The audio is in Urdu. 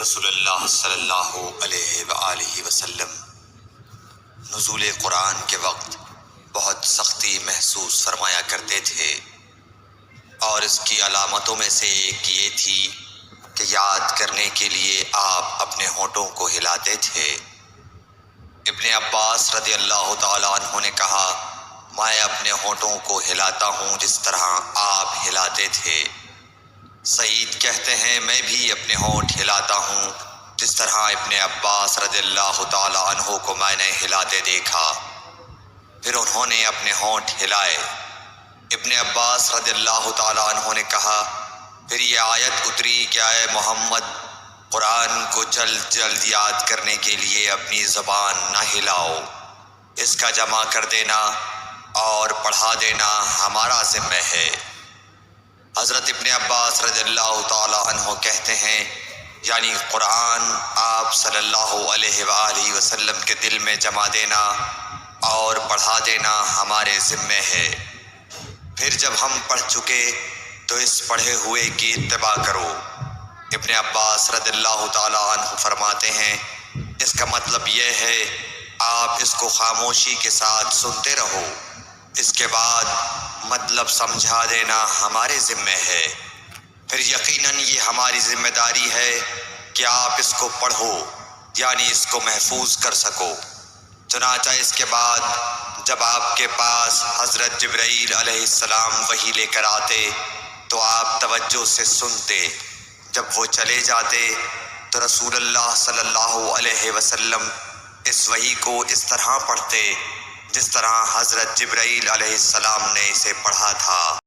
رسول اللہ صلی اللہ علیہ وآلہ وسلم نزول قرآن کے وقت بہت سختی محسوس فرمایا کرتے تھے، اور اس کی علامتوں میں سے ایک یہ تھی کہ یاد کرنے کے لیے آپ اپنے ہونٹوں کو ہلاتے تھے۔ ابن عباس رضی اللہ تعالیٰ عنہ نے کہا، میں اپنے ہونٹوں کو ہلاتا ہوں جس طرح آپ ہلاتے تھے۔ سعید کہتے ہیں، میں بھی اپنے ہونٹ ہلاتا ہوں جس طرح ابن عباس رضی اللہ تعالیٰ عنہ کو میں نے ہلاتے دیکھا۔ پھر انہوں نے اپنے ہونٹ ہلائے۔ ابن عباس رضی اللہ تعالیٰ عنہ نے کہا، پھر یہ آیت اتری کہ اے محمد، قرآن کو جلد جلد یاد کرنے کے لیے اپنی زبان نہ ہلاؤ، اس کا جمع کر دینا اور پڑھا دینا ہمارا ذمہ ہے۔ حضرت ابن عباس رضی اللہ تعالیٰ عنہ کہتے ہیں، یعنی قرآن آپ صلی اللہ علیہ وآلہ وسلم کے دل میں جمع دینا اور پڑھا دینا ہمارے ذمہ ہے۔ پھر جب ہم پڑھ چکے تو اس پڑھے ہوئے کی اتباع کرو۔ ابن عباس رضی اللہ تعالیٰ عنہ فرماتے ہیں، اس کا مطلب یہ ہے آپ اس کو خاموشی کے ساتھ سنتے رہو، اس کے بعد مطلب سمجھا دینا ہمارے ذمہ ہے۔ پھر یقیناً یہ ہماری ذمہ داری ہے کہ آپ اس کو پڑھو، یعنی اس کو محفوظ کر سکو۔ چنانچہ اس کے بعد جب آپ کے پاس حضرت جبرائیل علیہ السلام وحی لے کر آتے تو آپ توجہ سے سنتے، جب وہ چلے جاتے تو رسول اللہ صلی اللہ علیہ وسلم اس وحی کو اس طرح پڑھتے جس طرح حضرت جبرائیل علیہ السلام نے اسے پڑھا تھا۔